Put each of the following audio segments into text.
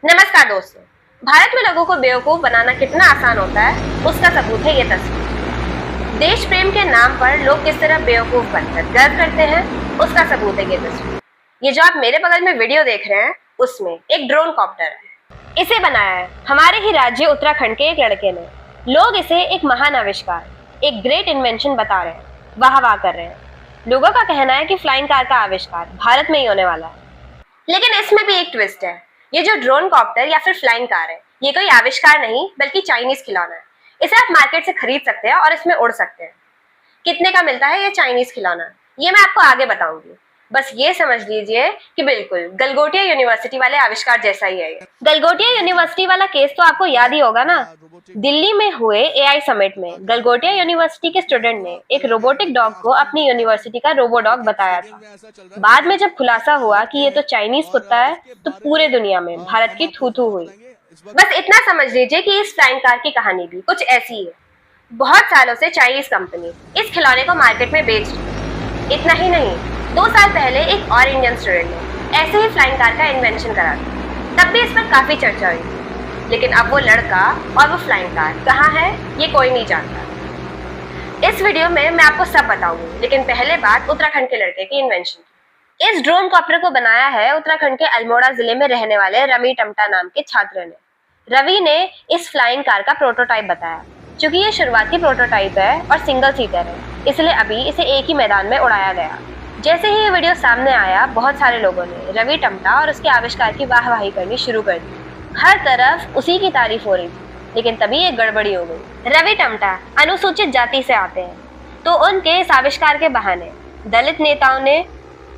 नमस्कार दोस्तों। भारत में लोगों को बेवकूफ बनाना कितना आसान होता है उसका सबूत है ये तस्वीर। देश प्रेम के नाम पर लोग किस तरह बेवकूफ बनकर गर्व करते हैं उसका सबूत है ये तस्वीर। ये जो आप मेरे बगल में वीडियो देख रहे हैं उसमें एक ड्रोन कॉप्टर है। इसे बनाया है हमारे ही राज्य उत्तराखंड के एक लड़के ने। लोग इसे एक महान आविष्कार, एक ग्रेट इन्वेंशन बता रहे हैं, वाह वाह कर रहे हैं। लोगों का कहना है कि फ्लाइंग कार का आविष्कार भारत में ही होने वाला है। लेकिन इसमें भी एक ट्विस्ट है। ये जो ड्रोन कॉप्टर या फिर फ्लाइंग कार है, ये कोई आविष्कार नहीं बल्कि चाइनीज खिलौना है। इसे आप मार्केट से खरीद सकते हैं और इसमें उड़ सकते हैं। कितने का मिलता है ये चाइनीज खिलौना, ये मैं आपको आगे बताऊंगी। बस ये समझ लीजिए कि बिल्कुल गलगोटिया यूनिवर्सिटी वाले आविष्कार जैसा ही है। गलगोटिया यूनिवर्सिटी वाला केस तो आपको याद ही होगा ना। दिल्ली में हुए एआई समिट में गलगोटिया यूनिवर्सिटी के स्टूडेंट ने एक रोबोटिक डॉग को अपनी यूनिवर्सिटी का रोबो डॉग बताया था। बाद में जब खुलासा हुआ कि ये तो चाइनीज कुत्ता है तो पूरे दुनिया में भारत की थू थू हुई। बस इतना समझ लीजिए कि इस फ्लाइंग कार की कहानी भी कुछ ऐसी है। बहुत सालों से चाइनीज कंपनी इस खिलौने को मार्केट में बेच रही। इतना ही नहीं, 2 साल पहले एक और इंडियन स्टूडेंट ने ऐसे ही फ्लाइंग कार का इन्वेंशन करा था। तब भी इस पर काफी चर्चा हुई। लेकिन अब वो लड़का और वो फ्लाइंग कार कहाँ है ये कोई नहीं जानता। इस वीडियो में मैं आपको सब बताऊंगी, लेकिन पहले बात उत्तराखंड के लड़के की इन्वेंशन की। इस ड्रोन कॉप्टर को बनाया है उत्तराखंड के अल्मोड़ा जिले में रहने वाले रवि टमटा नाम के छात्र ने। रवि ने इस फ्लाइंग कार का प्रोटोटाइप बताया। चूंकि ये शुरुआती प्रोटोटाइप है और सिंगल सीटर है, इसलिए अभी इसे एक ही मैदान में उड़ाया गया। जैसे ही ये वीडियो सामने आया, बहुत सारे लोगों ने रवि टमटा और उसके आविष्कार की वाहवाही करनी शुरू कर दी। हर तरफ उसी की तारीफ हो रही थी। लेकिन तभी एक गड़बड़ी हो गई। रवि टमटा अनुसूचित जाति से आते हैं, तो उनके इस आविष्कार के बहाने दलित नेताओं ने,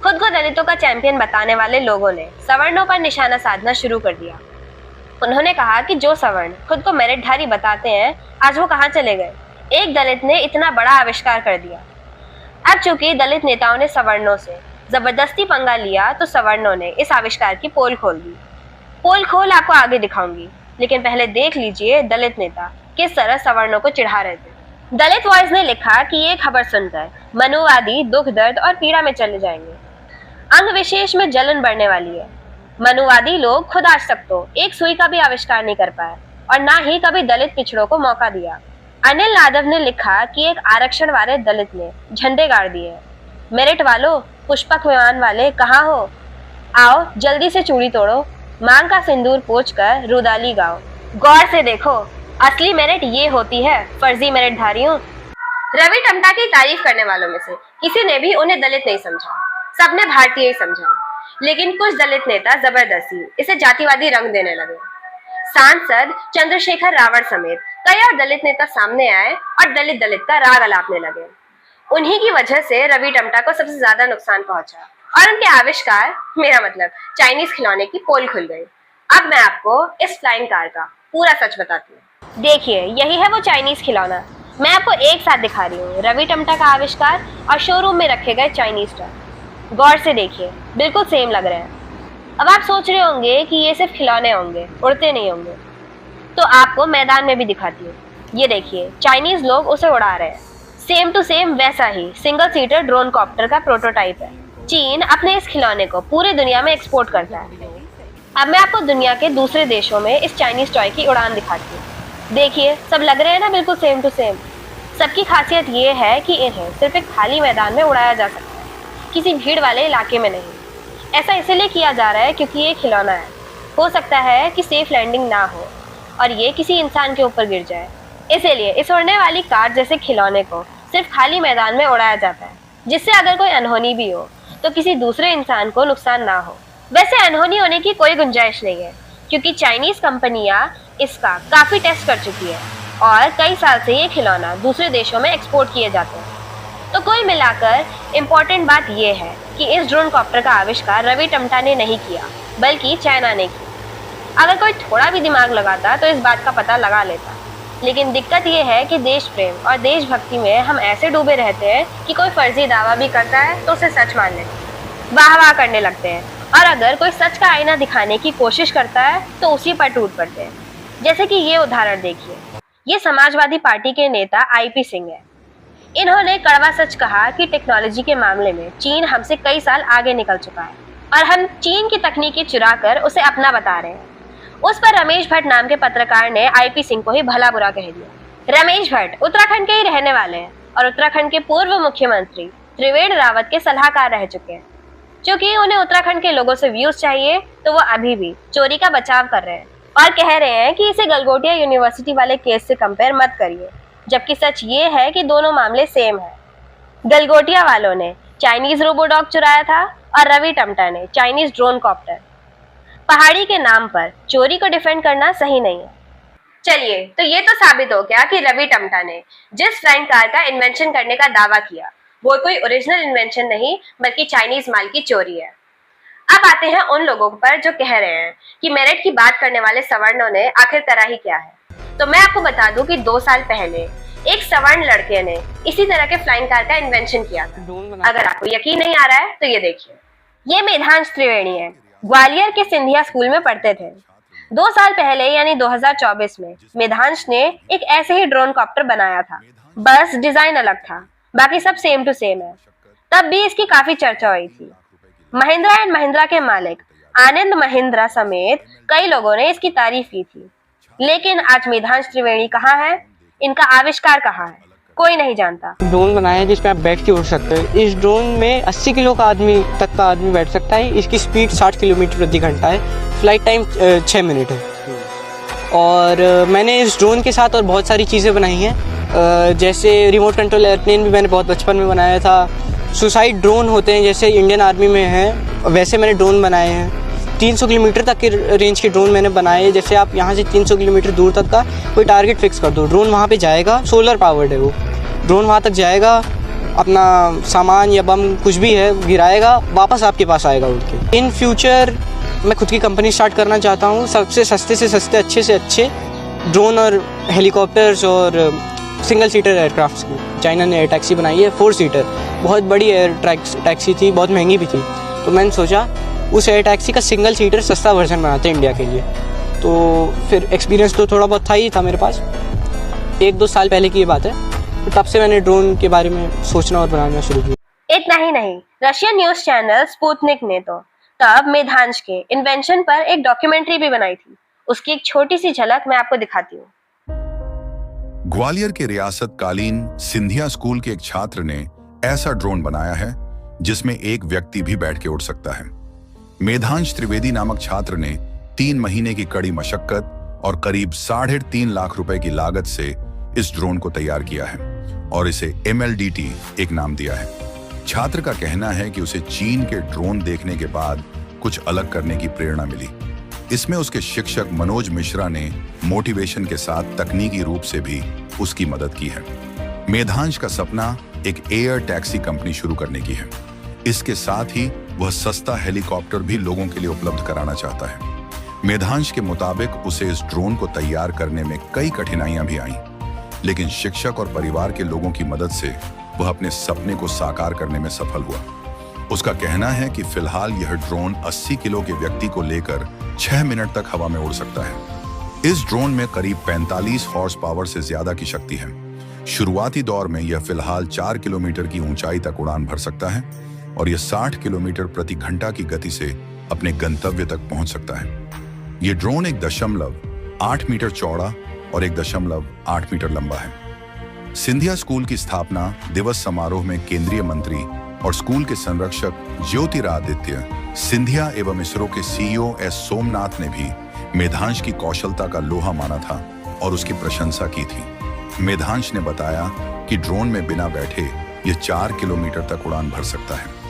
खुद को दलितों का चैंपियन बताने वाले लोगों ने सवर्णों पर निशाना साधना शुरू कर दिया। उन्होंने कहा कि जो सवर्ण खुद को मेरिटधारी बताते हैं, आज वो कहाँ चले गए। एक दलित ने इतना बड़ा आविष्कार कर दिया। अब चूंकि दलित नेताओं ने सवर्णों से जबरदस्ती पंगा लिया, तो सवर्णों ने इस आविष्कार की पोल खोल दी। पोल खोल आपको आगे दिखाऊंगी, लेकिन पहले देख लीजिए दलित नेता किस तरह सवर्णों को चिढ़ा रहे थे। दलित वॉइस ने लिखा कि ये खबर सुनकर मनुवादी दुख दर्द और पीड़ा में चले जाएंगे। अंग विशेष में जलन बढ़ने वाली है। मनुवादी लोग खुद आज तक तो एक सुई का भी आविष्कार नहीं कर पाए और ना ही कभी दलित पिछड़ों को मौका दिया। अनिल यादव ने लिखा कि एक आरक्षण वाले दलित ने झंडे गाड़ दिए। मेरिट वालों, पुष्पक विमान वाले कहाँ हो? आओ जल्दी से चूड़ी तोड़ो, मांग का सिंदूर पोंछ कर रुदाली गाओ। गौर से देखो, असली मेरिट ये होती है फर्जी मेरिट धारियों। रवि टमटा की तारीफ करने वालों में से किसी ने भी उन्हें दलित नहीं समझा, सबने भारतीय ही समझा। लेकिन कुछ दलित नेता जबरदस्ती इसे जातिवादी रंग देने लगे। सांसद चंद्रशेखर रावण समेत कई और दलित नेता सामने आए और दलित का राग अलापने लगे। उन्हीं की वजह से रवि टमटा को सबसे ज्यादा नुकसान पहुंचा और उनके आविष्कार, मेरा मतलब चाइनीज खिलौने की पोल खुल गई। अब मैं आपको इस फ्लाइंग कार का पूरा सच बताती हूँ। देखिए, यही है वो चाइनीज खिलौना। मैं आपको एक साथ दिखा रही हूँ, रवि टमटा का आविष्कार और शोरूम में रखे गए चाइनीज ट्रक। गौर से देखिए, बिल्कुल सेम लग रहे हैं। अब आप सोच रहे होंगे कि ये सिर्फ खिलौने होंगे, उड़ते नहीं होंगे। तो आपको मैदान में भी दिखाती हूँ। ये देखिए, चाइनीज लोग उसे उड़ा रहे हैं। सेम टू सेम वैसा ही सिंगल सीटर ड्रोन कॉप्टर का प्रोटोटाइप है। चीन अपने इस खिलौने को पूरे दुनिया में एक्सपोर्ट करता है। अब मैं आपको दुनिया के दूसरे देशों में इस चाइनीज टॉय की उड़ान दिखाती हूँ। देखिए, सब लग रहे हैं ना बिल्कुल सेम टू सेम। सबकी खासियत ये है कि इन्हें सिर्फ एक खाली मैदान में उड़ाया जा सकता है, किसी भीड़ वाले इलाके में नहीं। ऐसा इसलिए किया जा रहा है क्योंकि ये खिलौना है। हो सकता है कि सेफ लैंडिंग ना हो और ये किसी इंसान के ऊपर गिर जाए, इसीलिए इस उड़ने वाली कार जैसे खिलौने को सिर्फ खाली मैदान में उड़ाया जाता है, जिससे अगर कोई अनहोनी भी हो तो किसी दूसरे इंसान को नुकसान ना हो। वैसे अनहोनी होने की कोई गुंजाइश नहीं है, क्योंकि चाइनीज कंपनियां इसका काफी टेस्ट कर चुकी है और कई साल से ये खिलौना दूसरे देशों में एक्सपोर्ट किए जाते हैं। तो कुल मिलाकर इम्पोर्टेंट बात यह है कि इस ड्रोन कॉप्टर का आविष्कार रवि टमटा ने नहीं किया, बल्कि चाइना ने किया। अगर कोई थोड़ा भी दिमाग लगाता तो इस बात का पता लगा लेता। लेकिन दिक्कत यह है कि देश प्रेम और देशभक्ति में हम ऐसे डूबे रहते हैं कि कोई फर्जी दावा भी करता है तो उसे सच मान लेते हैं, वाह वाह करने लगते हैं। और अगर कोई सच का आईना दिखाने की कोशिश करता है तो उसी पर टूट पड़ते हैं। जैसे कि ये उदाहरण देखिए, ये समाजवादी पार्टी के नेता IP सिंह है। इन्होंने कड़वा सच कहा कि टेक्नोलॉजी के मामले में चीन हमसे कई साल आगे निकल चुका है और हम चीन की तकनीकी चुरा कर उसे अपना बता रहे हैं। उस पर रमेश भट्ट नाम के पत्रकार ने आईपी सिंह को ही भला बुरा कह दिया। रमेश भट्ट उत्तराखंड के ही रहने वाले हैं और उत्तराखंड के पूर्व मुख्यमंत्री त्रिवेंद्र रावत के सलाहकार रह चुके हैं। क्योंकि उन्हें उत्तराखंड के लोगों से व्यूज चाहिए तो वो अभी भी चोरी का बचाव कर रहे हैं और कह रहे हैं कि इसे गलगोटिया यूनिवर्सिटी वाले केस से कंपेयर मत करिए, जबकि सच ये है कि दोनों मामले सेम है। गलगोटिया वालों ने चाइनीज रोबोडॉग चुराया था और रवि टमटा ने चाइनीज ड्रोन कॉप्टर। पहाड़ी के नाम पर चोरी को डिफेंड करना सही नहीं है। चलिए, तो ये तो साबित हो गया कि रवि टमटा ने जिस फ्लाइंग कार का इन्वेंशन करने का दावा किया वो कोई ओरिजिनल इन्वेंशन नहीं बल्कि चाइनीज माल की चोरी है। अब आते हैं उन लोगों पर जो कह रहे हैं कि मेरिट की बात करने वाले सवर्णों ने आखिर तरह ही क्या है। तो मैं आपको बता दूं कि 2 साल पहले एक सवर्ण लड़के ने इसी तरह के फ्लाइंग कार का इन्वेंशन किया था। अगर आपको यकीन नहीं आ रहा है तो ये देखिए। ये मेधांश त्रिवेणी है, ग्वालियर के सिंधिया स्कूल में पढ़ते थे। 2 साल पहले यानी 2024 में मेधांश ने एक ऐसे ही ड्रोन कॉप्टर बनाया था, बस डिजाइन अलग था, बाकी सब सेम टू सेम है। तब भी इसकी काफी चर्चा हुई थी। महिंद्रा एंड महिंद्रा के मालिक आनंद महिंद्रा समेत कई लोगों ने इसकी तारीफ की थी। लेकिन आज मेधांश त्रिवेणी कहाँ है, इनका आविष्कार कहाँ है, कोई नहीं जानता। ड्रोन बनाया है जिसपे आप बैठ के उड़ सकते हो। इस ड्रोन में 80 किलो का आदमी बैठ सकता है। इसकी स्पीड 60 किलोमीटर प्रति घंटा है। फ्लाइट टाइम 6 मिनट है। और मैंने इस ड्रोन के साथ और बहुत सारी चीज़ें बनाई हैं, जैसे रिमोट कंट्रोल एयरप्लेन भी मैंने बहुत बचपन में बनाया था। सुसाइड ड्रोन होते हैं जैसे इंडियन आर्मी में हैं, वैसे मैंने ड्रोन बनाए हैं। 300 किलोमीटर तक के रेंज के ड्रोन मैंने बनाए हैं। जैसे आप यहाँ से 300 किलोमीटर दूर तक का कोई टारगेट फिक्स कर दो, ड्रोन वहाँ पे जाएगा। सोलर पावर्ड है वो ड्रोन, वहाँ तक जाएगा, अपना सामान या बम कुछ भी है गिराएगा, वापस आपके पास आएगा उड़ के। इन फ्यूचर मैं खुद की कंपनी स्टार्ट करना चाहता हूँ, सबसे सस्ते से सस्ते अच्छे से अच्छे ड्रोन और हेलीकॉप्टर्स और सिंगल सीटर एयरक्राफ्ट की। चाइना ने एयर टैक्सी बनाई है 4 सीटर, बहुत बड़ी एयर टैक्सी थी, बहुत महंगी भी थी। तो मैंने सोचा उस एयर टैक्सी का सिंगल सीटर सस्ता वर्जन बनाते हैं इंडिया के लिए। तो फिर एक्सपीरियंस तो थोड़ा बहुत ही था मेरे पास। 1-2 साल पहले की ये बात है। तो तब से मैंने ड्रोन के बारे में सोचना और बनाना शुरू किया। इतना ही नहीं, रशियन न्यूज चैनल स्पुतनिक ने तो तब मेधांश के इन्वेंशन पर एक डॉक्यूमेंट्री भी बनाई थी। उसकी एक छोटी सी झलक मैं आपको दिखाती हूँ। ग्वालियर के रियासत कालीन सिंधिया स्कूल के एक छात्र ने ऐसा ड्रोन बनाया है जिसमें एक व्यक्ति भी बैठ के उड़ सकता है। मेधांश त्रिवेदी नामक छात्र ने 3 महीने की कड़ी मशक्कत और करीब 3.5 लाख रुपए की लागत से इस ड्रोन को तैयार किया है और इसे MLDT एक नाम दिया है। छात्र का कहना है कि उसे चीन के ड्रोन देखने के बाद कुछ अलग करने की प्रेरणा मिली। इसमें उसके शिक्षक मनोज मिश्रा ने मोटिवेशन के साथ तकनीकी रूप से भी उसकी मदद की है। मेधांश का सपना एक एयर टैक्सी कंपनी शुरू करने की है। इसके साथ ही वह सस्ता हेलीकॉप्टर भी लोगों के लिए उपलब्ध कराना चाहता है। मेधांश के मुताबिक उसे इस ड्रोन को तैयार करने में कई कठिनाइयां भी आईं, लेकिन शिक्षक और परिवार के लोगों की मदद से वह अपने सपने को साकार करने में सफल हुआ। उसका कहना है कि फिलहाल यह ड्रोन 80 किलो के व्यक्ति को लेकर 6 मिनट तक हवा में उड़ सकता है। इस ड्रोन में करीब 45 हॉर्स पावर से ज्यादा की शक्ति है। शुरुआती दौर में यह फिलहाल 4 किलोमीटर की ऊंचाई तक उड़ान भर सकता है और यह 60 किलोमीटर प्रति घंटा की गति से अपने गंतव्य तक पहुंच सकता है। यह ड्रोन 1.8 मीटर चौड़ा और 1.8 मीटर लंबा है। सिंधिया स्कूल की स्थापना दिवस समारोह में केंद्रीय मंत्री और स्कूल के संरक्षक ज्योतिरादित्य सिंधिया एवं इसरो के CEO S सोमनाथ ने भी मेधांश की कौशलता का लोहा माना था और उसकी प्रशंसा की थी। मेधांश ने बताया कि ड्रोन में बिना बैठे यह 4 किलोमीटर तक उड़ान भर सकता है।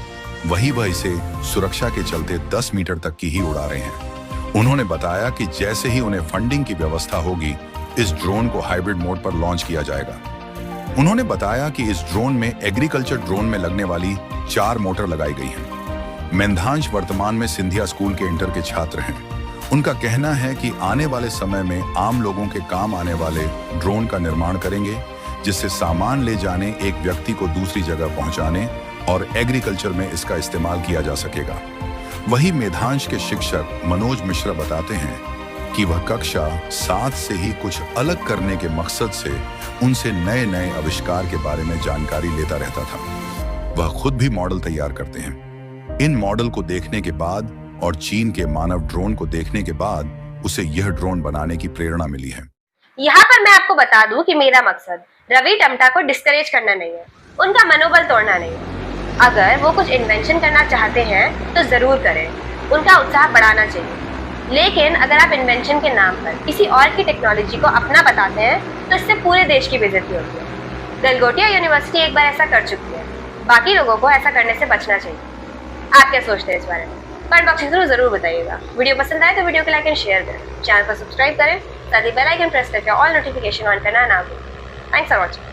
वही वह इसे सुरक्षा के चलते 10 मीटर तक की ही उड़ा रहे हैं। उन्होंने बताया कि जैसे ही उन्हें फंडिंग की व्यवस्था होगी, इस ड्रोन को हाइब्रिड मोड पर लॉन्च किया जाएगा। उन्होंने बताया कि इस ड्रोन में एग्रीकल्चर ड्रोन में लगने वाली 4 मोटर लगाई गई हैं। मेधांश वर्तमान में सिंधिया स्कूल के इंटर के छात्र हैं। उनका कहना है कि आने वाले समय में आम लोगों के काम आने वाले ड्रोन का निर्माण करेंगे, जिससे सामान ले जाने, एक व्यक्ति को दूसरी जगह पहुंचाने और एग्रीकल्चर में इसका इस्तेमाल किया जा सकेगा। वही मेधांश के शिक्षक मनोज मिश्रा बताते हैं कि वह कक्षा 7 से ही कुछ अलग करने के मकसद से उनसे नए नए आविष्कार के बारे में जानकारी लेता रहता था। वह खुद भी मॉडल तैयार करते हैं। इन मॉडल को देखने के बाद और चीन के मानव ड्रोन को देखने के बाद उसे यह ड्रोन बनाने की प्रेरणा मिली है। यहाँ पर मैं आपको बता दूं कि मेरा मकसद रवि टमटा को डिस्करेज करना नहीं है, उनका मनोबल तोड़ना नहीं है। अगर वो कुछ इन्वेंशन करना चाहते हैं तो जरूर करें, उनका उत्साह बढ़ाना चाहिए। लेकिन अगर आप इन्वेंशन के नाम पर किसी और की टेक्नोलॉजी को अपना बताते हैं तो इससे पूरे देश की बेइज्जती होती है। गलगोटिया यूनिवर्सिटी एक बार ऐसा कर चुकी है, बाकी लोगों को ऐसा करने से बचना चाहिए। आप क्या सोचते हैं इस बारे में? कमेंट बॉक्स में जरूर बताइएगा। वीडियो पसंद आए तो वीडियो को लाइक एंड शेयर करें, चैनल को सब्सक्राइब करें, साथ ही बेल आइकन प्रेस करके ऑल नोटिफिकेशन ऑन करना ना भूलें। Thanks for watching.